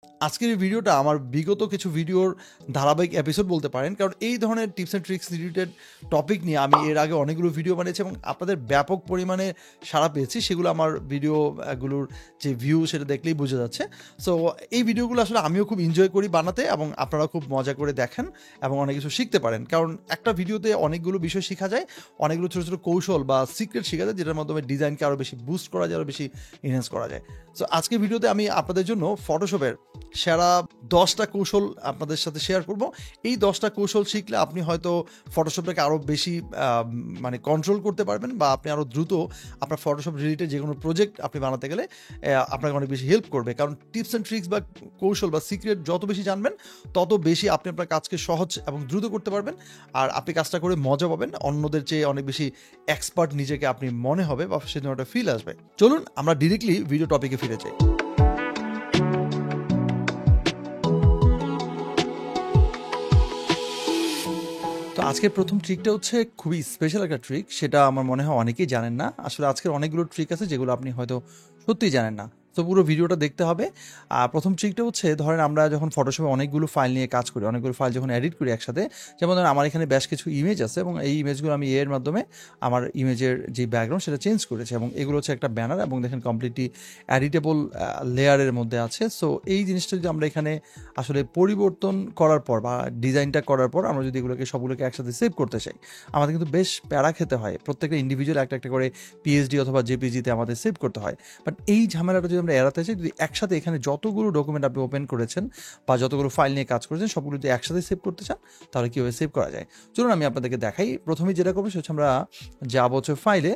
আজকের এই ভিডিওটা আমার বিগত কিছু ভিডিওর ধারাবাহিক এপিসোড বলতে পারেন, কারণ এই ধরনের tips and tricks related topic নিয়ে আমি এর আগে অনেকগুলো ভিডিও বানিয়েছি এবং আপনাদের ব্যাপক পরিমাণে সাড়া পেয়েছি। সেগুলো আমার ভিডিওগুলোর যে ভিউ সেটা দেখলেই বোঝা যাচ্ছে। সো এই ভিডিওগুলো আসলে আমিও খুব এনজয় করি বানাতে এবং আপনারা খুব মজা করে দেখেন এবং অনেক কিছু শিখতে পারেন, কারণ একটা ভিডিওতে অনেকগুলো বিষয় শেখা যায়, অনেকগুলো ছোটো ছোটো কৌশল বা সিক্রেট শেখা যায়, যেটার মাধ্যমে ডিজাইনকে আরও বেশি বুস্ট করা যায়, আরও বেশি এনহ্যান্স করা যায়। সো আজকের ভিডিওতে আমি আপনাদের জন্য ফটোশপের সেরা 10টা কৌশল আপনাদের সাথে শেয়ার করব। এই 10টা কৌশল শিখলে আপনি হয়তো ফটোশপটাকে আরও বেশি মানে কন্ট্রোল করতে পারবেন, বা আপনি আরও দ্রুত আপনার ফটোশপ রিলেটেড যে কোনো প্রজেক্ট আপনি বানাতে গেলে আপনাকে অনেক বেশি হেল্প করবে। কারণ টিপস অ্যান্ড ট্রিক্স বা কৌশল বা সিক্রেট যত বেশি জানবেন তত বেশি আপনি আপনার কাজকে সহজ এবং দ্রুত করতে পারবেন, আর আপনি কাজটা করে মজা পাবেন, অন্যদের চেয়ে অনেক বেশি এক্সপার্ট নিজেকে আপনি মনে হবে বা সে ধরনের একটা ফিল আসবে। চলুন আমরা ডিরেক্টলি ভিডিও টপিকে ফিরে যাই। তো আজকের প্রথম ট্রিকটা হচ্ছে খুবই স্পেশাল একটা ট্রিক, সেটা আমার মনে হয় অনেকেই জানেন না। আসলে আজকের অনেকগুলো ট্রিক আছে যেগুলো আপনি হয়তো সত্যিই জানেন না, তো পুরো ভিডিওটা দেখতে হবে। আর প্রথম ট্রিকটা হচ্ছে, ধরেন আমরা যখন ফটোশপে অনেকগুলো ফাইল নিয়ে কাজ করি, অনেকগুলো ফাইল যখন এডিট করি একসাথে, যেমন ধরেন আমার এখানে বেশ কিছু ইমেজ আছে এবং এই ইমেজগুলো আমি এর মাধ্যমে আমার ইমেজের যে ব্যাকগ্রাউন্ড সেটা চেঞ্জ করেছি, এবং এগুলো হচ্ছে একটা ব্যানার এবং দেখেন কমপ্লিটলি এডিটেবল লেয়ারের মধ্যে আছে। সো এই জিনিসটা যদি আমরা এখানে আসলে পরিবর্তন করার পর বা ডিজাইনটা করার পর আমরা যদি এগুলোকে সবগুলোকে একসাথে সেভ করতে চাই, আমাদের কিন্তু বেশ প্যারা খেতে হয়, প্রত্যেকটা ইন্ডিভিজুয়াল একটা একটা করে পিএইচডি অথবা জেপিজিতে আমাদের সেভ করতে হয়। বাট এই ঝামেলাটা যদি আমরা এড়াতে চাই, যদি একসাথে এখানে যতগুলো ডকুমেন্ট আপনি ওপেন করেছেন বা যতগুলো ফাইল নিয়ে কাজ করেছেন সবগুলো যদি একসাথে সেভ করতে চান, তাহলে কীভাবে সেভ করা যায় চলুন আমি আপনাদেরকে দেখাই। প্রথমেই যেটা করবো সেটা হচ্ছে আমরা যাবো হচ্ছে ফাইলে,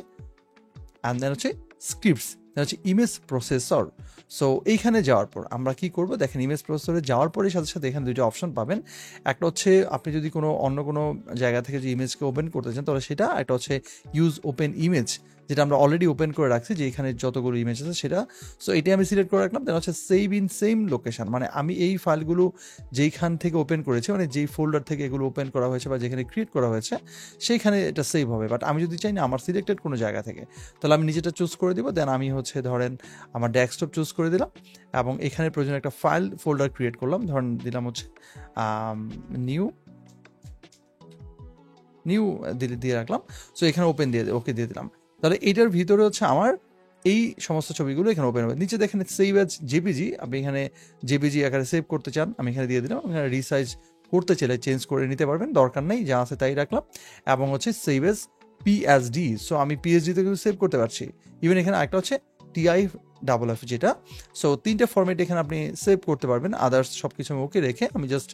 অ্যান্ড দেন হচ্ছে স্ক্রিপ্টস, হচ্ছে ইমেজ প্রসেসর। সো এইখানে যাওয়ার পর আমরা কি করব, দেখেন ইমেজ প্রসেসরে যাওয়ার পরে সাথে সাথে এখানে দুইটা অপশন পাবেন। একটা হচ্ছে আপনি যদি অন্য কোনো জায়গা থেকে যে ইমেজকে ওপেন করতে চান তাহলে সেটা, একটা হচ্ছে ইউজ ওপেন ইমেজ, যেটা আমরা অলরেডি ওপেন করে রাখছি, যে এখানে যতগুলো ইমেজ আছে সেটা। সো এটাই আমি সিলেক্ট করে রাখলাম। দেন হচ্ছে সেভ ইন সেম লোকেশন, মানে আমি এই ফাইলগুলো যেইখান থেকে ওপেন করেছি, মানে যেই ফোল্ডার থেকে এগুলো ওপেন করা হয়েছে বা যেখানে ক্রিয়েট করা হয়েছে সেইখানে এটা সেভ হবে। বাট আমি যদি চাই না আমার সিলেক্টেড কোনো জায়গা থেকে, তাহলে আমি নিজেটা চুজ করে দিব। দেন আমি হচ্ছে ধরেন আমার ডেস্কটপ চুজ করে দিলাম এবং এখানে প্রয়োজনে একটা ফাইল ফোল্ডার ক্রিয়েট করলাম, ধরেন দিলাম হচ্ছে নিউ দিয়ে রাখলাম। সো এখানে ওকে দিয়ে দিলাম। তাহলে এটার ভিতরে হচ্ছে আমার এই সমস্ত ছবিগুলো এখানে ওপেন হবে। নিচে দেখেন সেভ অ্যাজ জেপিজি, আপনি এখানে জেপিজি আকারে সেভ করতে চান, আমি এখানে দিয়ে দিলাম। এখানে রিসাইজ করতে চাইলে চেঞ্জ করে নিতে পারবেন, দরকার নেই, যা আছে তাই রাখলাম। এবং হচ্ছে সেভ অ্যাজ পিএসডি, সো আমি পিএসডিতে কিন্তু সেভ করতে পারছি। ইভেন এখানে একটা হচ্ছে TIFF যেটা। সো 3টে ফরম্যাট এখানে আপনি সেভ করতে পারবেন, আদার্স সব কিছু আমি ওকে রেখে আমি জাস্ট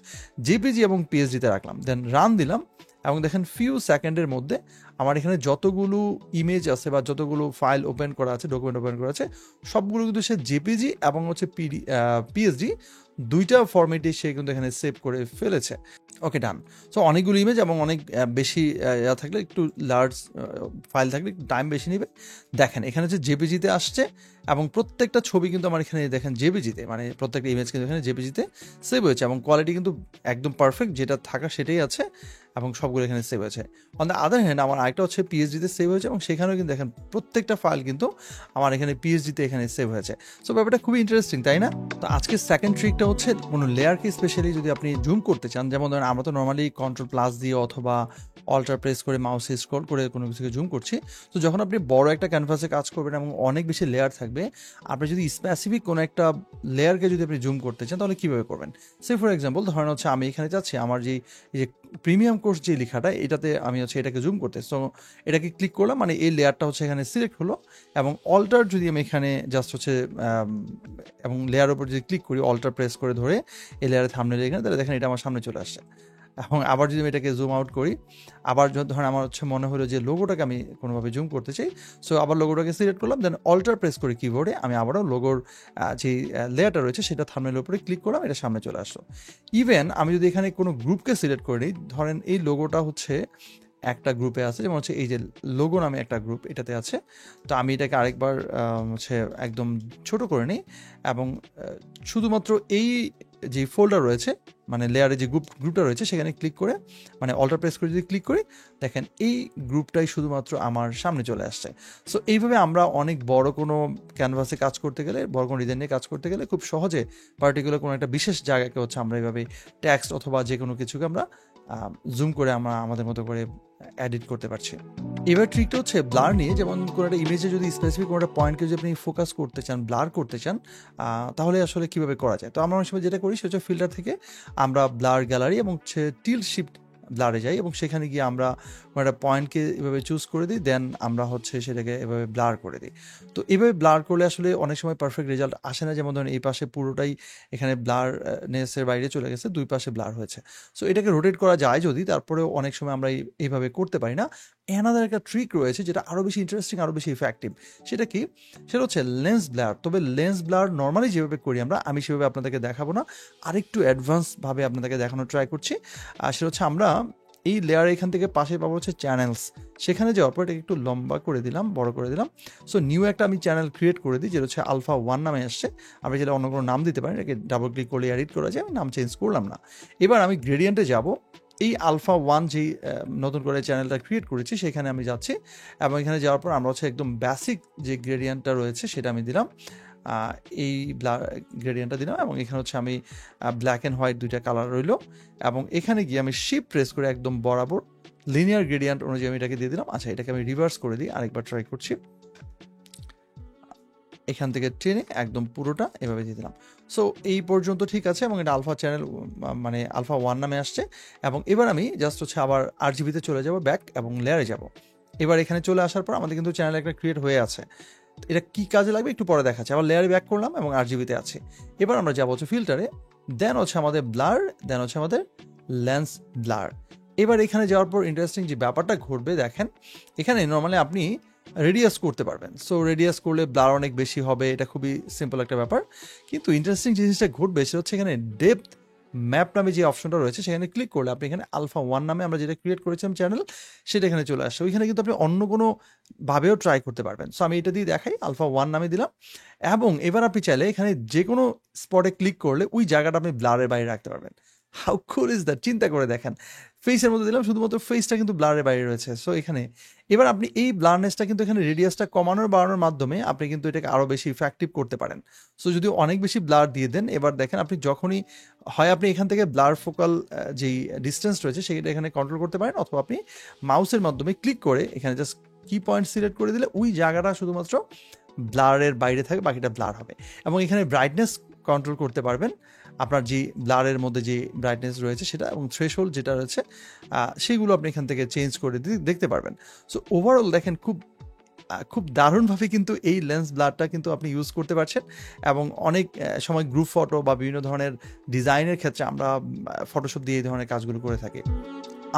জেপিজি এবং পিএসডিতে রাখলাম। দেন রান দিলাম এবং দেখেন ফিউ সেকেন্ডের মধ্যে আমার এখানে যতগুলো ইমেজ আছে বা যতগুলো ফাইল ওপেন করা আছে, ডকুমেন্ট ওপেন করা আছে, সবগুলো কিন্তু সে জেপিজি এবং হচ্ছে পিএসডি দুইটা ফরম্যাটে সে কিন্তু এখানে সেভ করে ফেলেছে। ওকে, ডান। সো অনেকগুলো ইমেজ এবং অনেক বেশি থাকলে, একটু লার্জ ফাইল থাকলে একটু টাইম বেশি নেবে। দেখেন এখানে যে জেপিজিতে আসছে এবং প্রত্যেকটা ছবি কিন্তু আমার এখানে দেখেন জেপিজিতে, মানে প্রত্যেকটা ইমেজ কিন্তু এখানে জেপিজিতে সেভ হয়েছে এবং কোয়ালিটি কিন্তু একদম পারফেক্ট, যেটা থাকা সেটাই আছে এবং সবগুলো এখানে সেভ হয়েছে। অন দ্য আদার হ্যান্ড আমার আরেকটা হচ্ছে পিএইচডিতে সেভ হয়েছে এবং সেখানেও কিন্তু দেখেন প্রত্যেকটা ফাইল কিন্তু আমার এখানে পিএইচডিতে এখানে সেভ হয়েছে। সো ব্যাপারটা খুবই ইন্টারেস্টিং, তাই না? তো আজকে সেকেন্ড ট্রিকটা হচ্ছে, কোনো লেয়ারকে স্পেশালি যদি আপনি জুম করতে চান, যেমন ধরেন আমরা তো নর্মালি কন্ট্রোল+ দিয়ে অথবা অল্টার প্রেস করে মাউসে স্ক্রল করে কোনো কিছুকে জুম করছি। তো যখন আপনি বড় একটা ক্যানভাসে কাজ করবেন এবং অনেক বেশি লেয়ার থাকবে, আপনি যদি স্পেসিফিক কোনো একটা লেয়ারকে যদি আপনি জুম করতে চান তাহলে কীভাবে করবেন? সে ফর এক্সাম্পল ধরেন হচ্ছে আমি এখানে যাচ্ছি আমার এই যে প্রিমিয়াম কোর্স যে লেখাটা, এটাতে আমি হচ্ছে এটাকে জুম করতে, সো এটাকে ক্লিক করলাম, মানে এই লেয়ারটা হচ্ছে এখানে সিলেক্ট হলো এবং অল্টার যদি আমি এখানে জাস্ট হচ্ছে এবং লেয়ারের উপর যদি ক্লিক করি, অল্টার প্রেস করে ধরে এই লেয়ারে থাম্বনেল এখানে, তাহলে দেখেন এটা আমার সামনে চলে আসছে। এবং আবার যদি আমি এটাকে জুম আউট করি, আবার ধরেন আমার হচ্ছে মনে হলো যে লোগোটাকে আমি কোনোভাবে জুম করতে চাই, সো আবার লোগোটাকে সিলেক্ট করলাম, দেন অল্টার প্রেস করে কিবোর্ডে আমি আবারও লোগোর যে লেয়ারটা রয়েছে সেটা থাম্বনেলের উপরে ক্লিক করলাম, এটা সামনে চলে আসলো। ইভেন আমি যদি এখানে কোনো গ্রুপকে সিলেক্ট করে নিই, ধরেন এই লোগোটা হচ্ছে একটা গ্রুপে আছে, যেমন হচ্ছে এই যে লোগো নামে একটা গ্রুপ এটাতে আছে, তো আমি এটাকে আরেকবার হচ্ছে একদম ছোট করে নিই এবং শুধুমাত্র এই যে ফোল্ডার রয়েছে মানে লেয়ারে যে গ্রুপটা রয়েছে সেখানে ক্লিক করে মানে অল্টার প্রেস করে যদি ক্লিক করি দেখেন এই গ্রুপটাই শুধুমাত্র আমার সামনে চলে আসছে। সো এইভাবে আমরা অনেক বড় কোনো ক্যানভাসে কাজ করতে গেলে, বড় কোনো ডিজাইন নিয়ে কাজ করতে গেলে খুব সহজে পার্টিকুলার কোনো একটা বিশেষ জায়গাকে হচ্ছে আমরা এইভাবে টেক্সট অথবা যে কোনো কিছুকে আমরা জুম করে আমরা আমাদের মতো করে এডিট করতে পারছি। এবার ট্রিকটা হচ্ছে ব্লার নিয়ে, যেমন কোনো একটা ইমেজে যদি স্পেসিফিক কোনো একটা পয়েন্টকে যদি আপনি ফোকাস করতে চান, ব্লার করতে চান, তাহলে আসলে কীভাবে করা যায়। তো আমরা অনেক সময় যেটা করি সেটা হচ্ছে ফিল্টার থেকে আমরা ব্লার গ্যালারি এবং টিল্ট শিফট ব্লারে যাই এবং সেখানে গিয়ে আমরা কোনো একটা পয়েন্টকে এভাবে চুজ করে দিই, দেন আমরা হচ্ছে সেটাকে এভাবে ব্লার করে দিই। তো এভাবে ব্লার করলে আসলে অনেক সময় পারফেক্ট রেজাল্ট আসে না। যেমন ধরেন এই পাশে পুরোটাই এখানে ব্লারনেসের বাইরে চলে গেছে, দুই পাশে ব্লার হয়েছে। সো এটাকে রোটেট করা যায় যদি, তারপরেও অনেক সময় আমরা এইভাবে করতে পারি না। অ্যানাদার একটা ট্রিক রয়েছে যেটা আরও বেশি ইন্টারেস্টিং, আরও বেশি ইফেক্টিভ। সেটা কি? সেটা হচ্ছে লেন্স ব্লার। তবে লেন্স ব্লার নর্মালি যেভাবে করি আমি সেভাবে আপনাদেরকে দেখাবো না, আরেকটু অ্যাডভান্সভাবে আপনাদেরকে দেখানোর ট্রাই করছি। আর সেটা হচ্ছে আমরা এই লেয়ার এখান থেকে পাশে পাবো হচ্ছে চ্যানেলস, সেখানে যাওয়ার পর এটাকে একটু লম্বা করে দিলাম, বড় করে দিলাম। সো নিউ একটা আমি চ্যানেল ক্রিয়েট করে দিই যেটা হচ্ছে আলফা 1 নামে আসছে। আপনি যেটা অন্য কোনো নাম দিতে পারেন, এটাকে ডাবল ক্লিক করলে এডিট করা যায়, আমি নাম চেঞ্জ করলাম না। এবার আমি গ্রেডিয়েন্টে যাব, এই আলফা 1 যেই নতুন করে চ্যানেলটা ক্রিয়েট করেছি সেখানে আমি যাচ্ছি এবং এখানে যাওয়ার পর আমরা হচ্ছে একদম বেসিক যে গ্রেডিয়েন্টটা রয়েছে সেটা আমি দিলাম, এই গ্রেডিয়েন্টটা দিলাম এবং এখানে হচ্ছে আমি ব্ল্যাক অ্যান্ড হোয়াইট দুইটা কালার রইলো এবং এখানে গিয়ে আমি শিফট প্রেস করে একদম বরাবর লিনিয়ার গ্রেডিয়েন্ট অনুযায়ী আমি এটাকে দিয়ে দিলাম। আচ্ছা, এটাকে আমি রিভার্স করে দিই, আরেকবার ট্রাই করছি। এখান থেকে টেনে একদম পুরোটা এভাবে দিয়ে দিলাম। সো এই পর্যন্ত ঠিক আছে এবং এটা আলফা চ্যানেল মানে আলফা 1 নামে আসছে। এবং এবার আমি জাস্ট হচ্ছে আবার RGBতে চলে যাব, ব্যাক এবং লেয়ারে যাব। এবার এখানে চলে আসার পর আমাদের কিন্তু চ্যানেল একটা ক্রিয়েট হয়ে আছে। এটা কি কাজে লাগবে একটু পরে দেখাচ্ছে। আবার লেয়ারে ব্যাক করলাম এবং RGBতে আছে। এবার আমরা যাবো হচ্ছে ফিল্টারে, দেন হচ্ছে আমাদের ব্লার, দেন হচ্ছে আমাদের লেন্স ব্লার। এবার এখানে যাওয়ার পর ইন্টারেস্টিং যে ব্যাপারটা ঘটবে দেখেন, এখানে নর্মালি আপনি রেডিয়াস করতে পারবেন। সো রেডিয়াস করলে ব্লার অনেক বেশি হবে, এটা খুবই সিম্পল একটা ব্যাপার। কিন্তু ইন্টারেস্টিং জিনিসটা ঘটবে সেটা হচ্ছে এখানে ডেপথ ম্যাপ নামে যে অপশনটা রয়েছে সেখানে ক্লিক করলে আপনি এখানে আলফা 1 নামে আমরা যেটা ক্রিয়েট করেছিলাম চ্যানেল, সেটা এখানে চলে আসে। ওইখানে কিন্তু আপনি অন্য কোনো ভাবেও ট্রাই করতে পারবেন। সো আমি এটা দিয়ে দেখাই, আলফা 1 নামে দিলাম এবং এবার আপনি চাইলে এখানে যে কোনো স্পটে ক্লিক করলে ওই জায়গাটা আপনি ব্লারের বাইরে রাখতে পারবেন। How cool is that? চিন্তা করে দেখেন, ফেসের মধ্যে দিলাম, শুধুমাত্র ফেসটা কিন্তু ব্লারের বাইরে রয়েছে। সো এখানে এবার আপনি এই ব্লারনেসটা কিন্তু এখানে রেডিয়াসটা কমানোর বাড়ানোর মাধ্যমে আপনি কিন্তু এটাকে আরও বেশি ইফেক্টিভ করতে পারেন। সো যদি অনেক বেশি ব্লার দিয়ে দেন, এবার দেখেন আপনি যখনই হয় আপনি এখান থেকে ব্লার ফোকাল যেই ডিস্টেন্স রয়েছে সেটা এখানে কন্ট্রোল করতে পারেন, অথবা আপনি মাউসের মাধ্যমে ক্লিক করে এখানে জাস্ট কি পয়েন্ট সিলেক্ট করে দিলে ওই জায়গাটা শুধুমাত্র ব্লারের বাইরে থাকে, বাকিটা ব্লার হবে। এবং এখানে ব্রাইটনেস কন্ট্রোল করতে পারবেন, আপনার যে ব্লারের মধ্যে যে ব্রাইটনেস রয়েছে সেটা এবং থ্রেশহোল্ড যেটা রয়েছে সেগুলো আপনি এখান থেকে চেঞ্জ করে দেখতে পারবেন। সো ওভারঅল দেখেন খুব দারুণভাবে কিন্তু এই লেন্স ব্লারটা কিন্তু আপনি ইউজ করতে পারছেন। এবং অনেক সময় গ্রুপ ফটো বা বিভিন্ন ধরনের ডিজাইনের ক্ষেত্রে আমরা ফটোশপ দিয়ে এই ধরনের কাজগুলো করে থাকি।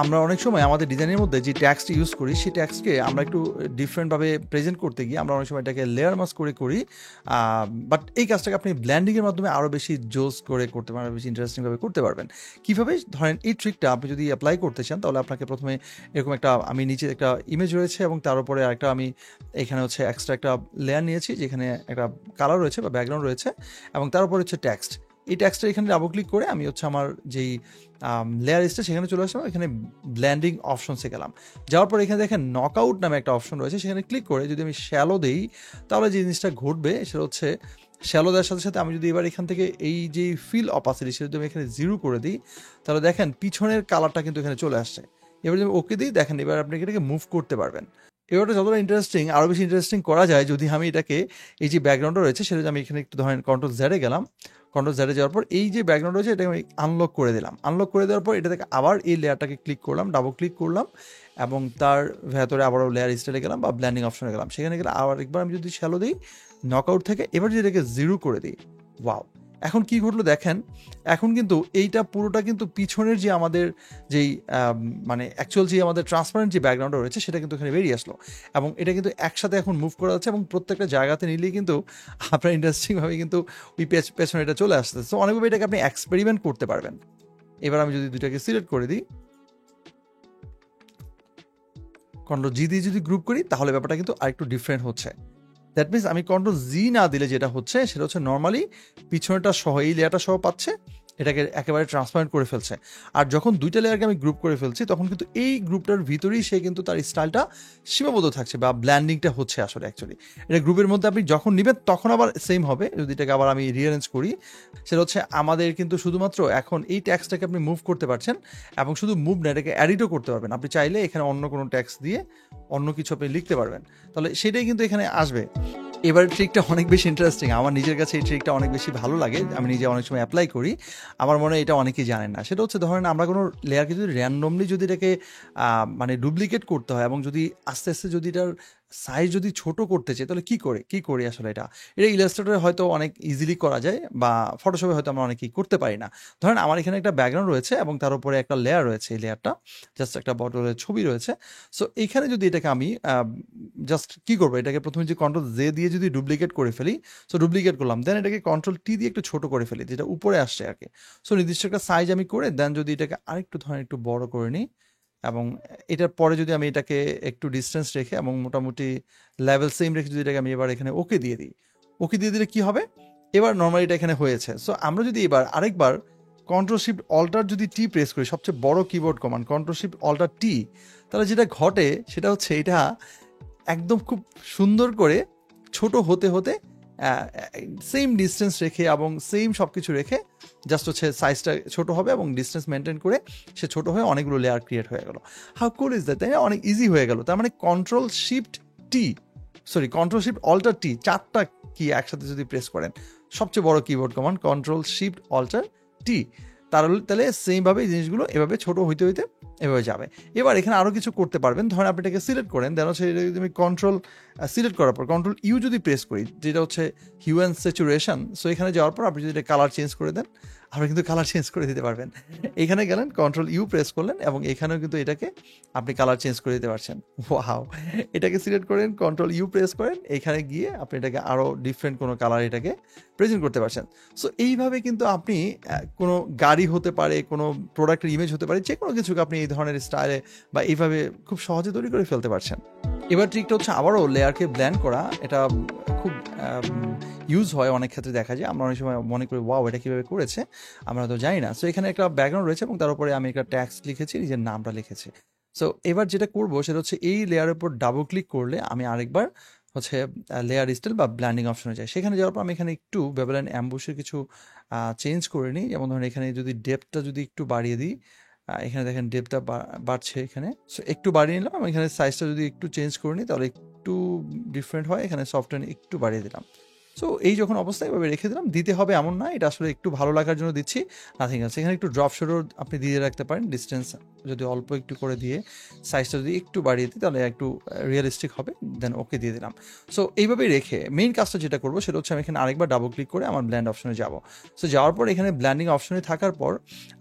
আমরা অনেক সময় আমাদের ডিজাইনের মধ্যে যে ট্যাক্সটি ইউজ করি সেই ট্যাক্সকে আমরা একটু ডিফারেন্টভাবে প্রেজেন্ট করতে গিয়ে আমরা অনেক সময় এটাকে লেয়ার মাস্ক করে করি। বাট এই কাজটাকে আপনি ব্ল্যান্ডিংয়ের মাধ্যমে আরও বেশি জোস করে করতে পারবেন, বেশি ইন্টারেস্টিংভাবে করতে পারবেন। কীভাবে? ধরেন এই ট্রিকটা আপনি যদি অ্যাপ্লাই করতে চান তাহলে আপনাকে প্রথমে এরকম একটা, আমি নিচে একটা ইমেজ রয়েছে এবং তার উপরে আরেকটা আমি এখানে হচ্ছে এক্সট্রা একটা লেয়ার নিয়েছি যেখানে একটা কালার রয়েছে বা ব্যাকগ্রাউন্ড রয়েছে এবং তার উপরে হচ্ছে টেক্সট। এই ট্যাক্সটা এখানে ডাবল ক্লিক করে আমি হচ্ছে আমার যেই লেয়ার লিস্টে সেখানে চলে আসলাম, এখানে ব্ল্যান্ডিং অপশনসে গেলাম। যাওয়ার পর এখানে দেখেন নকআউট নামে একটা অপশন রয়েছে, সেখানে ক্লিক করে যদি আমি শ্যালো দেই তাহলে যে জিনিসটা ঘটবে সেটা হচ্ছে শ্যালো দেওয়ার সাথে সাথে আমি যদি এবার এখান থেকে এই যে ফিল অপাসিটি সেটা যদি আমি এখানে 0 করে দিই তাহলে দেখেন পিছনের কালারটা কিন্তু এখানে চলে আসছে। এবার যদি ওকে দিই দেখেন এবার আপনি এটাকে মুভ করতে পারবেন। এবারটা যতটা ইন্টারেস্টিং, আরও বেশি ইন্টারেস্টিং করা যায় যদি আমি এটাকে এই যে ব্যাকগ্রাউন্ডটা রয়েছে সেটা আমি এখানে একটু ধরেন কন্ট্রোল-Z গেলাম, কন্ট্রোল-Z যাওয়ার পর এই যে ব্যাকগ্রাউন্ড রয়েছে এটা আমি আনলক করে দিলাম। আনলক করে দেওয়ার পর এটা থেকে আবার এই লেয়ারটাকে ক্লিক করলাম, ডাবল ক্লিক করলাম এবং তার ভেতরে আবারও লেয়ার স্টাইলে গেলাম বা ব্ল্যান্ডিং অপশনে গেলাম। সেখানে গেলে আবার একবার আমি যদি শ্যালো দিই নকআউট থেকে, এবার যদি এটাকে 0 করে দিই, ওয়াও! এখন কি ঘটলো দেখেন, এখন কিন্তু এইটা পুরোটা কিন্তু পিছনের যে আমাদের যেই মানে অ্যাকচুয়াল যে আমাদের ট্রান্সপারেন্ট যে ব্যাকগ্রাউন্ডটা রয়েছে সেটা কিন্তু এখানে বেরিয়ে আসলো এবং এটা কিন্তু একসাথে এখন মুভ করা যাচ্ছে এবং প্রত্যেকটা জায়গাতে নিলেই কিন্তু আপনার ইন্টারেস্টিংভাবে কিন্তু ওই পেছনে এটা চলে আসছে। সো অনেকভাবে এটাকে আপনি এক্সপেরিমেন্ট করতে পারবেন। এবার আমি যদি দুইটাকে সিলেক্ট করে দিই, কন্ট্রোল-G দিয়ে যদি গ্রুপ করি তাহলে ব্যাপারটা কিন্তু আরেকটু ডিফারেন্ট হচ্ছে। দ্যাট মিনস আমি কন্ট্রোল-Z না দিলে যেটা হচ্ছে সেটা হচ্ছে নর্মালি পিছনেটা সহ এই লেয়ারটা সহ পাচ্ছে এটাকে একেবারে ট্রান্সপারেন্ট করে ফেলছে। আর যখন দুইটা লেয়ারকে আমি গ্রুপ করে ফেলছি তখন কিন্তু এই গ্রুপটার ভিতরেই সে কিন্তু তার স্টাইলটা সীমাবদ্ধ থাকছে বা ব্ল্যান্ডিংটা হচ্ছে আসলে অ্যাকচুয়ালি। এটা গ্রুপের মধ্যে আপনি যখন নেবেন তখন আবার সেম হবে। যদি এটাকে আবার আমি রিঅ্যারেঞ্জ করি, সেটা হচ্ছে আমাদের কিন্তু শুধুমাত্র এখন এই ট্যাক্সটাকে আপনি মুভ করতে পারছেন, এবং শুধু মুভ না, এটাকে এডিটও করতে পারবেন। আপনি চাইলে এখানে অন্য কোনো ট্যাক্স দিয়ে অন্য কিছু আপনি লিখতে পারবেন, তাহলে সেটাই কিন্তু এখানে আসবে। এবার ট্রিকটা অনেক বেশি ইন্টারেস্টিং, আমার নিজের কাছে এই ট্রিকটা অনেক বেশি ভালো লাগে, আমি নিজে অনেক সময় অ্যাপ্লাই করি। আমার মনে হয় এটা অনেকেই জানেন না। সেটা হচ্ছে ধরেন আমরা কোনো লেয়ারকে যদি র্যান্ডমলি যদি এটাকে মানে ডুপ্লিকেট করতে হয় এবং যদি আস্তে আস্তে যদি এটার সাইজ যদি ছোট করতে চাই, তাহলে কি করি আসলে এটা ইলাস্ট্রেটরে হয়তো অনেক ইজিলি করা যায়, বা ফটোশপে হয়তো আমরা অনেকেই করতে পারি না। ধরেন আমার এখানে একটা ব্যাকগ্রাউন্ড রয়েছে এবং তার উপরে একটা লেয়ার রয়েছে, এই লেয়ারটা জাস্ট একটা বটলের ছবি রয়েছে। সো এইখানে যদি এটাকে আমি জাস্ট কি করবো, এটাকে প্রথমে যে কন্ট্রোল জে দিয়ে যদি ডুপ্লিকেট করে ফেলি, সো ডুপ্লিকেট করলাম, দেন এটাকে কন্ট্রোল টি দিয়ে একটু ছোট করে ফেলি, যেটা উপরে আসছে আর কি। সো নির্দিষ্ট একটা সাইজ আমি করে দেন যদি এটাকে আরেকটু ধরেন একটু বড় করে নিই, এবং এটার পরে যদি আমি এটাকে একটু ডিস্টেন্স রেখে এবং মোটামুটি লেভেল সেম রেখে যদি এটাকে আমি এবার এখানে ওকে দিয়ে দিই, ওকে দিয়ে দিলে কি হবে, এবার নর্মালি এটা এখানে হয়েছে। সো আমরা যদি এবার আরেকবার কন্ট্রোল শিফট অল্টার যদি টি প্রেস করি, সবচেয়ে বড় keyboard command control shift alter T, তাহলে যেটা ঘটে সেটা হচ্ছে এটা একদম খুব সুন্দর করে ছোট হতে হতে সেম ডিস্টেন্স রেখে এবং সেম সব কিছু রেখে জাস্ট হচ্ছে সাইজটা ছোট হবে এবং ডিস্টেন্স মেনটেন করে সে ছোট হয়ে অনেকগুলো লেয়ার ক্রিয়েট হয়ে গেল। হাউ কুল ইজ দ্যাট, তাই না? অনেক ইজি হয়ে গেল। তার মানে কন্ট্রোল শিফট অল্টার টি, চারটা কি একসাথে যদি প্রেস করেন, সবচেয়ে বড় keyboard command control shift alter T, তাহলে সেমভাবে এই জিনিসগুলো এভাবে ছোট হইতে হইতে এভাবে যাবে। এবার এখানে আরও কিছু করতে পারবেন। ধরেন আপনি এটাকে সিলেক্ট করেন, দেন হচ্ছে এটা যদি আমি কন্ট্রোল সিলেক্ট করার পর কন্ট্রোল ইউ যদি প্রেস করি, যেটা হচ্ছে হিউ অ্যান্ড স্যাচুরেশন, সো এখানে যাওয়ার পর আপনি যদি এটা কালার চেঞ্জ করে দেন, আপনি কিন্তু কালার চেঞ্জ করে দিতে পারবেন। এখানে গেলেন, কন্ট্রোল ইউ প্রেস করলেন এবং এখানেও কিন্তু এটাকে আপনি কালার চেঞ্জ করে দিতে পারছেন। ওয়াও! এটাকে সিলেক্ট করেন, কন্ট্রোল ইউ প্রেস করেন, এখানে গিয়ে আপনি এটাকে আরও ডিফারেন্ট কোনো কালার এটাকে প্রেজেন্ট করতে পারছেন। সো এইভাবে কিন্তু আপনি কোনো গাড়ি হতে পারে, কোনো প্রোডাক্টের ইমেজ হতে পারে, যে কোনো কিছুকে আপনি এই ধরনের স্টাইলে বা এইভাবে খুব সহজে তৈরি করে ফেলতে পারছেন। এবার ট্রিকটা হচ্ছে আবারও লেয়ারকে ব্ল্যান্ড করা। এটা খুব ইউজ হয় অনেক ক্ষেত্রে, দেখা যায়। আমরা অনেক সময় মনে করি ওয়াও এটা কীভাবে করেছে, আমরা তো জানি না। সো এখানে একটা ব্যাকগ্রাউন্ড রয়েছে এবং তার উপরে আমি একটা ট্যাক্স লিখেছি, নিজের নামটা লিখেছি। সো এবার যেটা করবো সেটা হচ্ছে এই লেয়ারের উপর ডাবল ক্লিক করলে আমি আরেকবার হচ্ছে লেয়ার স্টাইল বা ব্ল্যান্ডিং অপশনে যাই। সেখানে যাওয়ার পর আমি এখানে একটু বেবেল অ্যাম্বুশের কিছু চেঞ্জ করে নিই। যেমন ধরুন এখানে যদি ডেপথটা যদি একটু বাড়িয়ে দিই, এখানে দেখেন ডেপথটা বাড়ছে এখানে। সো একটু বাড়িয়ে নিলাম, এখানে সাইজটা যদি একটু চেঞ্জ করে নিই তাহলে একটু ডিফারেন্ট হয়। এখানে সফটওয়্যার একটু বাড়িয়ে দিলাম। সো এই যখন অবস্থায় এভাবে রেখে দিলাম, দিতে হবে এমন না, এটা আসলে একটু ভালো লাগার জন্য দিচ্ছি, নাথিং আছে। এখানে একটু ড্রপ শেডও আপনি দিয়ে রাখতে পারেন, ডিস্টেন্স যদি অল্প একটু করে দিয়ে সাইজটা যদি একটু বাড়িয়ে দিই তাহলে একটু রিয়েলিস্টিক হবে। দেন ওকে দিয়ে দিলাম। সো এইভাবেই রেখে মেইন কাজটা যেটা করবো সেটা হচ্ছে আমি এখানে আরেকবার ডাবল ক্লিক করে আমার ব্ল্যান্ড অপশনে যাব। সো যাওয়ার পর এখানে ব্ল্যান্ডিং অপশনে থাকার পর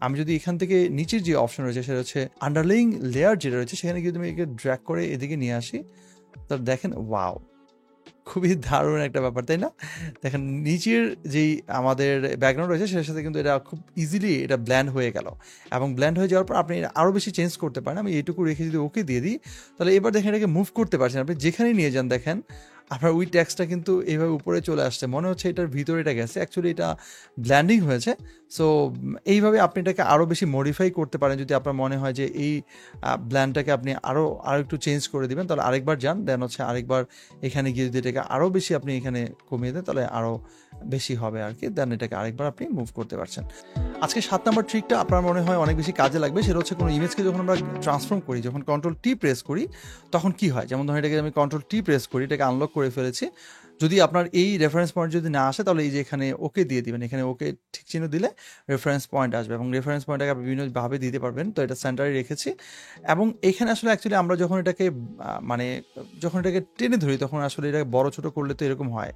আমি যদি এখান থেকে নিচের যে অপশন রয়েছে সেটা হচ্ছে আন্ডারলাইং লেয়ার যেটা রয়েছে, সেখানে যদি আমি একে ড্র্যাগ করে এদিকে নিয়ে আসি, তো দেখেন ওয়াও, খুবই দারুণ একটা ব্যাপার, তাই না? দেখেন নিচের যেই আমাদের ব্যাকগ্রাউন্ড রয়েছে সেটার সাথে কিন্তু এটা খুব ইজিলি এটা ব্ল্যান্ড হয়ে গেল, এবং ব্ল্যান্ড হয়ে যাওয়ার পর আপনি আরও বেশি চেঞ্জ করতে পারেন। আমি এইটুকু রেখে যদি ওকে দিয়ে দিই, তাহলে এবার দেখেন এটাকে মুভ করতে পারছেন, আপনি যেখানেই নিয়ে যান দেখেন আপনার ওই ট্যাক্সটা কিন্তু এইভাবে উপরে চলে আসছে, মনে হচ্ছে এটার ভিতরে এটা গেছে, অ্যাকচুয়ালি এটা ব্ল্যান্ডিং হয়েছে। সো এইভাবে আপনি এটাকে আরও বেশি মডিফাই করতে পারেন। যদি আপনার মনে হয় যে এই ব্ল্যান্ডটাকে আপনি আরও একটু চেঞ্জ করে দিবেন, তাহলে আরেকবার যান, দেন হচ্ছে আরেকবার এখানে গিয়ে যদি এটাকে আরও বেশি আপনি এখানে কমিয়ে দেন তাহলে আরও বেশি হবে আর কি। দেন এটাকে আরেকবার আপনি মুভ করতে পারছেন। আজকে 7 নম্বর ট্রিকটা আপনার মনে হয় অনেক বেশি কাজে লাগবে। সেটা হচ্ছে কোনো ইমেজকে যখন আমরা ট্রান্সফর্ম করি, যখন কন্ট্রোল টি প্রেস করি তখন কি হয়। যেমন ধরুন এটাকে আমি কন্ট্রোল টি প্রেস করি, এটাকে আনলক করে ফেলেছি। যদি আপনার এই রেফারেন্স পয়েন্ট যদি না আসে তাহলে এই যে এখানে ওকে দিয়ে দিবেন, এখানে ওকে ঠিক চিহ্ন দিলে রেফারেন্স পয়েন্ট আসবে, এবং রেফারেন্স পয়েন্টটাকে আপনি বিভিন্নভাবে দিতে পারবেন। তো এটা সেন্টারে রেখেছি, এবং এখানে আসলে অ্যাকচুয়ালি আমরা যখন এটাকে মানে যখন এটাকে টেনে ধরি তখন আসলে এটাকে বড় ছোটো করলে তো এরকম হয়।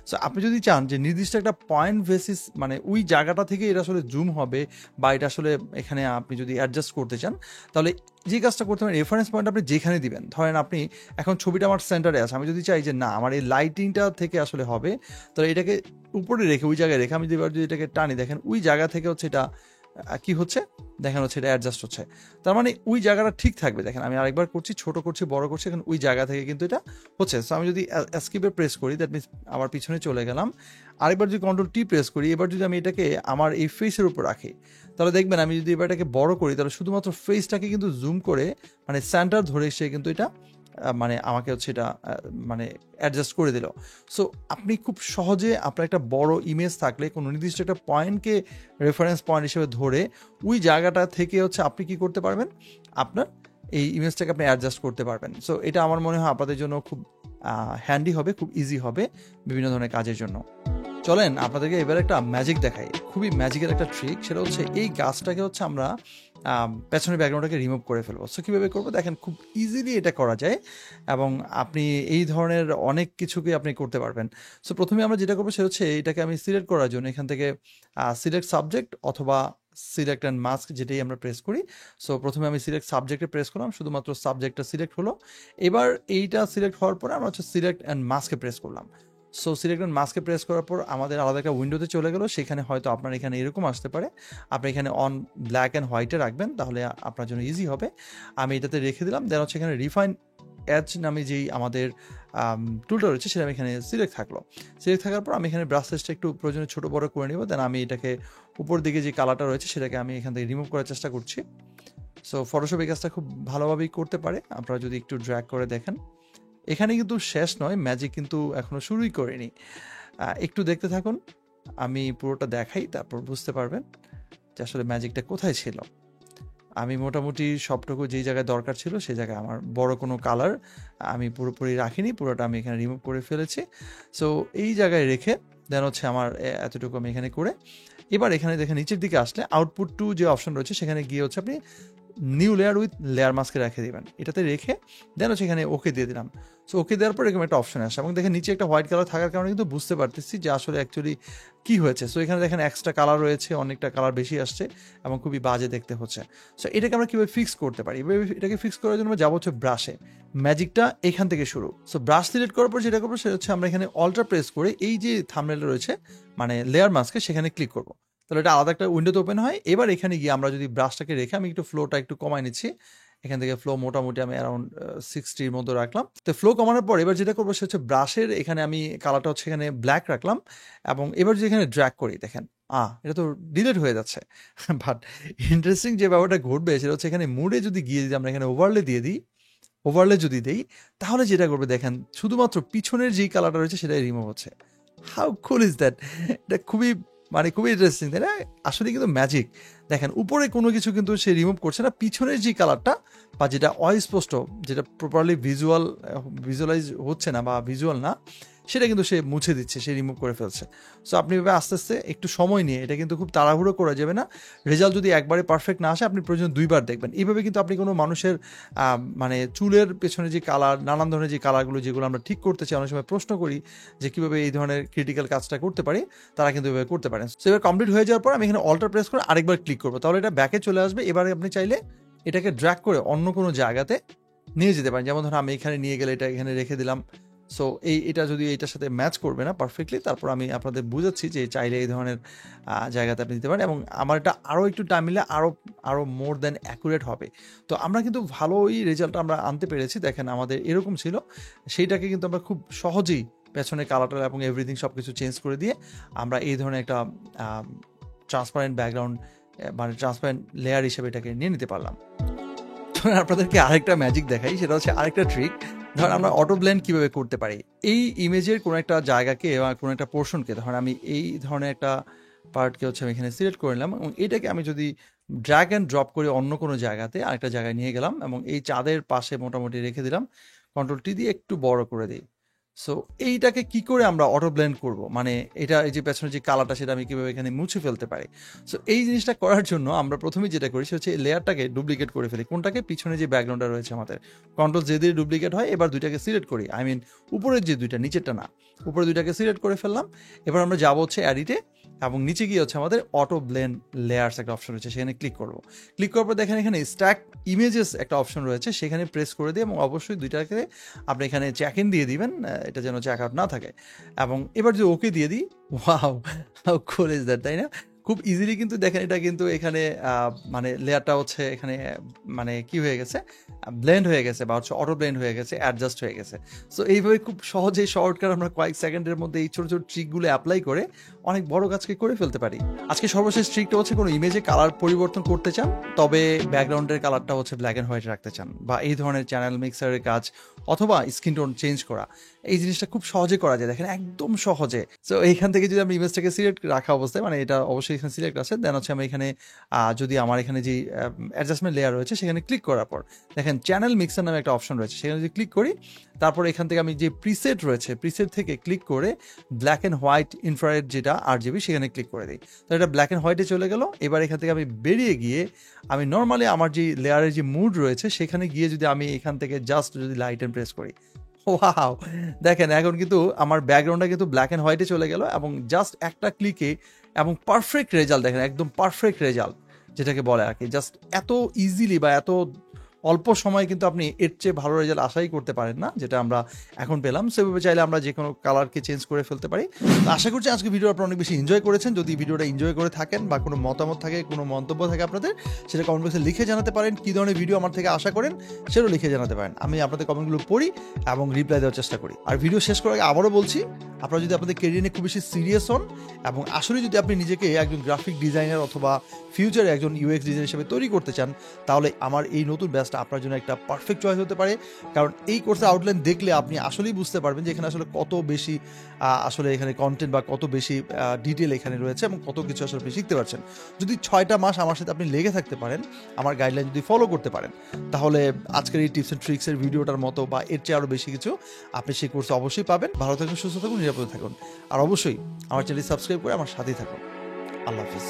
সো আপনি যদি চান যে নির্দিষ্ট একটা পয়েন্ট বেসিস মানে ওই জায়গাটা থেকে এটা আসলে জুম হবে, বা এটা আসলে এখানে আপনি যদি অ্যাডজাস্ট করতে চান, তাহলে যে কাজটা করতে পারেন, রেফারেন্স পয়েন্ট আপনি যেখানে দিবেন, ধরেন আপনি এখন ছবিটা আমার সেন্টারে আছে, আমি যদি চাই যে না আমার এই লাইটিংটা থেকে আসলে হবে, তাহলে এটাকে উপরে রেখে ওই জায়গায় রেখে আমি যদি এটাকে টানি, দেখেন ওই জায়গা থেকে হচ্ছে এটা কি হচ্ছে দেখেন হচ্ছে এটা অ্যাডজাস্ট হচ্ছে, তার মানে ওই জায়গাটা ঠিক থাকবে। দেখেন আমি আরেকবার করছি, ছোট করছি, বড় করছি, এখন ওই জায়গা থেকে কিন্তু এটা হচ্ছে। সো আমি যদি এস্কেপে প্রেস করি, দ্যাট মিনস আবার পিছনে চলে গেলাম, আরেকবার যদি কন্ট্রোল টি প্রেস করি, এবার যদি আমি এটাকে আমার এই ফেসের উপর রাখি, তাহলে দেখবেন আমি যদি এবার এটাকে বড় করি, তাহলে শুধুমাত্র ফেসটাকে কিন্তু জুম করে মানে সেন্টার ধরে সে কিন্তু এটা মানে আমাকে হচ্ছে এটা মানে অ্যাডজাস্ট করে দিল। সো আপনি খুব সহজে আপনার একটা বড় ইমেজ থাকলে কোনো নির্দিষ্ট একটা পয়েন্টকে রেফারেন্স পয়েন্ট হিসেবে ধরে ওই জায়গাটা থেকে হচ্ছে আপনি কি করতে পারবেন, আপনার এই ইমেজটাকে আপনি অ্যাডজাস্ট করতে পারবেন। সো এটা আমার মনে হয় আপনাদের জন্য খুব হ্যান্ডি হবে, খুব ইজি হবে বিভিন্ন ধরনের কাজের জন্য। চলেন আপনাদেরকে এবার একটা ম্যাজিক দেখাই, খুবই ম্যাজিকের একটা ট্রিক। সেটা হচ্ছে এই গাছটাকে হচ্ছে আমরা পেছনের ব্যাকগ্রাউন্ডটাকে রিমুভ করে ফেলবো। সো কীভাবে করবো দেখেন, খুব ইজিলি এটা করা যায় এবং আপনি এই ধরনের অনেক কিছুকে আপনি করতে পারবেন। সো প্রথমে আমরা যেটা করবো সেটা হচ্ছে এটাকে আমি সিলেক্ট করার জন্য এখান থেকে সিলেক্ট সাবজেক্ট অথবা সিলেক্ট অ্যান্ড মাস্ক যেটাই আমরা প্রেস করি। সো প্রথমে আমি সিলেক্ট সাবজেক্টে প্রেস করলাম, শুধুমাত্র সাবজেক্টটা সিলেক্ট হলো। এবার এইটা সিলেক্ট হওয়ার পরে আমরা হচ্ছে সিলেক্ট অ্যান্ড মাস্কে প্রেস করলাম। সো সিলেক্ট অ্যান্ড মাস্কে প্রেস করার পর আমাদের আলাদা একটা উইন্ডোতে চলে গেল। সেখানে হয়তো আপনার এখানে এরকম আসতে পারে, আপনি এখানে অন ব্ল্যাক অ্যান্ড হোয়াইটে রাখবেন, তাহলে আপনার জন্য ইজি হবে। আমি এটাতে রেখে দিলাম। দেন হচ্ছে এখানে রিফাইন এজ নামে যেই আমাদের টুলটা রয়েছে সেটা আমি এখানে সিলেক্ট থাকলো। সিলেক্ট থাকার পর আমি এখানে ব্রাশ সাইজটা একটু প্রয়োজনে ছোটো বড়ো করে নিব। দেন আমি এটাকে উপর দিকে যে কালারটা রয়েছে সেটাকে আমি এখান থেকে রিমুভ করার চেষ্টা করছি। সো ফটোশপ এই কাজটা খুব ভালোভাবেই করতে পারে, আপনারা যদি একটু ড্র্যাগ করে দেখেন। এখানে কিন্তু শেষ নয়, ম্যাজিক কিন্তু এখনো শুরুই করিনি, একটু দেখতে থাকুন, আমি পুরোটা দেখাই, তারপর বুঝতে পারবেন যে আসলে ম্যাজিকটা কোথায় ছিল। আমি মোটামুটি সবটুকু যেই জায়গায় দরকার ছিল সেই জায়গায় আমার বড় কোনো কালার আমি পুরোপুরি রাখিনি, পুরোটা আমি এখানে রিমুভ করে ফেলেছি। সো এই জায়গায় রেখে দেন হচ্ছে আমার এতটুকু আমি এখানে করে, এবার এখানে দেখে নিচের দিকে আসলে আউটপুট টু যে অপশন রয়েছে সেখানে গিয়ে হচ্ছে আপনি নিউ লেয়ার উইথ লেয়ার মাস্কে রেখে দেবেন, এটাতে রেখে দেন হচ্ছে এখানে ওকে দিয়ে দিলাম। সো ওকে দেওয়ার পর এরকম একটা অপশন আসে এবং দেখেন নিচে একটা হোয়াইট কালার থাকার কারণে কিন্তু বুঝতে পারতেছি যে আসলে অ্যাকচুয়ালি কী হয়েছে। সো এখানে দেখেন এক্সট্রা কালার রয়েছে, অনেকটা কালার বেশি আসছে এবং খুবই বাজে দেখতে হচ্ছে। সো এটাকে আমরা কীভাবে ফিক্স করতে পারি, এটাকে ফিক্স করার জন্য আমরা যাবো হচ্ছে ব্রাশে, ম্যাজিকটা এখান থেকে শুরু। সো ব্রাশ সিলেক্ট করার পর যেটা করবো সেটা হচ্ছে আমরা এখানে অল্টার প্রেস করে এই যে থাম্বনেলটা রয়েছে মানে লেয়ার মাস্কে সেখানে ক্লিক করবো, তাহলে এটা আলাদা একটা উইন্ডোতে ওপেন হয়। এবার এখানে গিয়ে আমরা যদি ব্রাশটাকে রেখে আমি একটু ফ্লোটা একটু কমাই নিচ্ছি, এখান থেকে ফ্লো মোটামুটি আমি অ্যারাউন্ড 60-র মতো রাখলাম। তো ফ্লো কমানোর পর এবার যেটা করবো সেটা হচ্ছে ব্রাশের এখানে আমি কালারটা হচ্ছে এখানে ব্ল্যাক রাখলাম এবং এবার যদি এখানে ড্র্যাগ করি দেখেন এটা তো ডিলিট হয়ে যাচ্ছে। বাট ইন্টারেস্টিং যে ব্যাপারটা ঘটবে সেটা হচ্ছে এখানে মুডে যদি গিয়ে যদি আমরা এখানে ওভারলে দিয়ে দিই, ওভারলে যদি দিই তাহলে যেটা করবে দেখেন শুধুমাত্র পিছনের যেই কালারটা রয়েছে সেটাই রিমুভ হচ্ছে। হাউ কুল ইজ দ্যাট, এটা খুবই খুবই ইন্টারেস্টিং তাই না? আসলে কিন্তু ম্যাজিক। দেখেন উপরে কোনো কিছু কিন্তু সে রিমুভ করছে না, পিছনের যে কালারটা বা যেটা অস্পষ্ট, যেটা প্রপারলি ভিজুয়ালাইজ হচ্ছে না বা ভিজুয়াল না, সেটা কিন্তু সে মুছে দিচ্ছে, সে রিমুভ করে ফেলছে। সো আপনি এভাবে আস্তে আস্তে একটু সময় নিয়ে, এটা কিন্তু খুব তাড়াহুড়ো করা যাবে না। রেজাল্ট যদি একবারে পারফেক্ট না আসে আপনি প্রয়োজন দুইবার দেখবেন। এইভাবে কিন্তু আপনি কোনো মানুষের মানে চুলের পেছনে যে কালার, নানান ধরনের যে কালারগুলো যেগুলো আমরা ঠিক করতে চাই, অনেক সময় প্রশ্ন করি যে কীভাবে এই ধরনের ক্রিটিক্যাল কাজটা করতে পারি, তারা কিন্তু এভাবে করতে পারেন। সো এবার কমপ্লিট হয়ে যাওয়ার পর আমি এখানে অল্টার প্রেস করে আরেকবার ক্লিক করবো, তাহলে এটা ব্যাকে চলে আসবে। এবারে আপনি চাইলে এটাকে ড্র্যাগ করে অন্য কোনো জায়গাতে নিয়ে যেতে পারেন, যেমন ধরুন আমি এখানে নিয়ে গেলে এটা এখানে রেখে দিলাম। সো এটা যদি এটার সাথে ম্যাচ করবে না পারফেক্টলি, তারপর আমি আপনাদের বুঝাচ্ছি যে চাইলে এই ধরনের জায়গাতে আপনি দিতে পারেন এবং আমার এটা আরও একটু টাইম নিলে আরও মোর দ্যান অ্যাকুরেট হবে। তো আমরা কিন্তু ভালোই রেজাল্ট আমরা আনতে পেরেছি। দেখেন আমাদের এরকম ছিল, সেইটাকে কিন্তু আমরা খুব সহজেই পেছনে কালারটা এবং এভরিথিং সব কিছু চেঞ্জ করে দিয়ে আমরা এই ধরনের একটা ট্রান্সপারেন্ট ব্যাকগ্রাউন্ড মানে ট্রান্সপারেন্ট লেয়ার হিসেবে এটাকে নিয়ে নিতে পারলাম। আপনাদেরকে আরেকটা ম্যাজিক দেখাই, সেটা হচ্ছে আরেকটা ট্রিক। ধরেন আমরা অটো ব্লেন্ড কীভাবে করতে পারি, এই ইমেজের কোনো একটা জায়গাকে বা কোনো একটা পোর্শনকে, ধরেন আমি এই ধরনের একটা পার্টকে হচ্ছে আমি এখানে সিলেক্ট করে নিলাম এবং এটাকে আমি যদি ড্র্যাগ অ্যান্ড ড্রপ করে অন্য কোনো জায়গাতে আরেকটা জায়গায় নিয়ে গেলাম এবং এই চাঁদের পাশে মোটামুটি রেখে দিলাম, কন্ট্রোল টি দিয়ে একটু বড় করে দিই। সো এইটাকে কি করে আমরা অটো ব্লেন্ড করবো, মানে এটা এই যে পেছনের যে কালারটা সেটা আমি কীভাবে এখানে মুছে ফেলতে পারি। সো এই জিনিসটা করার জন্য আমরা প্রথমেই যেটা করি সেটা হচ্ছে লেয়ারটাকে ডুপ্লিকেট করে ফেলি। কোনটাকে? পিছনে যে ব্যাকগ্রাউন্ডটা রয়েছে আমাদের, কন্ট্রোল জে দিয়ে ডুপ্লিকেট হয়। এবার দুইটাকে সিলেক্ট করি, উপরের যে দুইটা, নিচেরটা না, উপরে দুইটাকে সিলেক্ট করে ফেললাম। এবার আমরা যাবো হচ্ছে এডিটে এবং নিচে গিয়ে হচ্ছে আমাদের অটো ব্লেন্ড লেয়ার্স একটা অপশন রয়েছে, সেখানে ক্লিক করবো। ক্লিক করার পর দেখেন এখানে স্ট্যাক ইমেজেস একটা অপশন রয়েছে, সেখানে প্রেস করে দিই এবং অবশ্যই দুইটাকে আপনি এখানে চেক ইন দিয়ে দিবেন, এটা যেন চেক আউট না থাকে। এবং এবার যদি ওকে দিয়ে দিই, wow how cool is that, তাই না? খুব ইজিলি কিন্তু দেখেন এটা কিন্তু এখানে মানে লেয়ারটা হচ্ছে এখানে মানে কি হয়ে গেছে, ব্লেন্ড হয়ে গেছে বা হচ্ছে অটো ব্লেন্ড হয়ে গেছে, অ্যাডজাস্ট হয়ে গেছে। সো এইভাবে খুব সহজে শর্টকাট আমরা কয়েক সেকেন্ডের মধ্যে এই ছোট ছোট ট্রিকগুলো অ্যাপ্লাই করে অনেক বড় কাজকে করে ফেলতে পারি। আজকে সর্বশেষ ট্রিকটা হচ্ছে কোনো ইমেজে কালার পরিবর্তন করতে চান, তবে ব্যাকগ্রাউন্ডের কালারটা হচ্ছে ব্ল্যাক অ্যান্ড হোয়াইট রাখতে চান, বা এই ধরনের চ্যানেল মিক্সারের কাজ অথবা স্কিন টোন চেঞ্জ করা, এই জিনিসটা খুব সহজে করা যায়, দেখেন একদম সহজে। সো এইখান থেকে যদি আমি ইমেজটাকে সিলেক্ট রাখা অবস্থায়, মানে এটা অবশ্যই এখানে সিলেক্ট আছে, দেন হচ্ছে আমি এখানে যদি আমার এখানে যে অ্যাডজাস্টমেন্ট লেয়ার রয়েছে সেখানে ক্লিক করার পর দেখেন চ্যানেল মিক্সার নামে একটা অপশন রয়েছে, সেখানে যদি ক্লিক করি তারপর এখান থেকে আমি যে প্রিসেট রয়েছে প্রিসেট থেকে ক্লিক করে ব্ল্যাক অ্যান্ড হোয়াইট ইনফ্রারেড যেটা RGB সেখানে ক্লিক করে দিই। তো এটা ব্ল্যাক অ্যান্ড হোয়াইটে চলে গেল। এবার এখান থেকে আমি বেরিয়ে গিয়ে আমি নর্মালি আমার যে লেয়ারের যে মুড রয়েছে সেখানে গিয়ে যদি আমি এখান থেকে জাস্ট যদি লাইট অ্যান্ড প্রেস করি, ওয়াও, দেখেন এখন কিন্তু আমার ব্যাকগ্রাউন্ডটা কিন্তু ব্ল্যাক অ্যান্ড হোয়াইটে চলে গেল এবং জাস্ট একটা ক্লিকে এবং পারফেক্ট রেজাল্ট, দেখেন একদম পারফেক্ট রেজাল্ট যেটাকে বলে আর কি। জাস্ট এত ইজিলি বা এত অল্প সময়ে কিন্তু আপনি এর চেয়ে ভালো রেজাল্ট আশাই করতে পারেন না, যেটা আমরা এখন পেলাম। সেভাবে চাইলে আমরা যে কোনো কালারকে চেঞ্জ করে ফেলতে পারি। তো আশা করছি আজকে ভিডিও আপনারা অনেক বেশি এনজয় করেছেন। যদি ভিডিওটা এনজয় করে থাকেন বা কোনো মতামত থাকে, কোনো মন্তব্য থাকে আপনাদের, সেটা কমেন্ট বক্সে লিখে জানাতে পারেন। কী ধরনের ভিডিও আমার থেকে আশা করেন সেটাও লিখে জানাতে পারেন। আমি আপনাদের কমেন্টগুলো পড়ি এবং রিপ্লাই দেওয়ার চেষ্টা করি। আর ভিডিও শেষ করার আগে আবারও বলছি, আপনারা যদি আপনাদের কেরিয়ার নিয়ে খুব বেশি সিরিয়াস হন এবং আসলে যদি আপনি নিজেকে একজন গ্রাফিক ডিজাইনার অথবা ফিউচারে একজন UX ডিজাইনার হিসেবে তৈরি করতে চান, তাহলে আমার এই নতুন ব্যাচটা আপনার জন্য একটা পারফেক্ট চয়েস হতে পারে। কারণ এই কোর্সের আউটলাইন দেখলে আপনি আসলেই বুঝতে পারবেন যে এখানে আসলে কত বেশি আসলে এখানে কন্টেন্ট বা কত বেশি ডিটেল এখানে রয়েছে এবং কত কিছু আসলে আপনি শিখতে পারছেন। যদি 6টা মাস আমার সাথে আপনি লেগে থাকতে পারেন, আমার গাইডলাইন যদি ফলো করতে পারেন, তাহলে আজকের এই টিপস অ্যান্ড ট্রিক্সের ভিডিওটার মতো বা এর চেয়ে আরও বেশি কিছু আপনি সেই কোর্সে অবশ্যই পাবেন। ভালো থাকুন, সুস্থ থাকুন, নিরাপদে থাকুন। আর অবশ্যই আমার চ্যানেল সাবস্ক্রাইব করে আমার সাথেই থাকুন। আল্লাহ হাফিজ।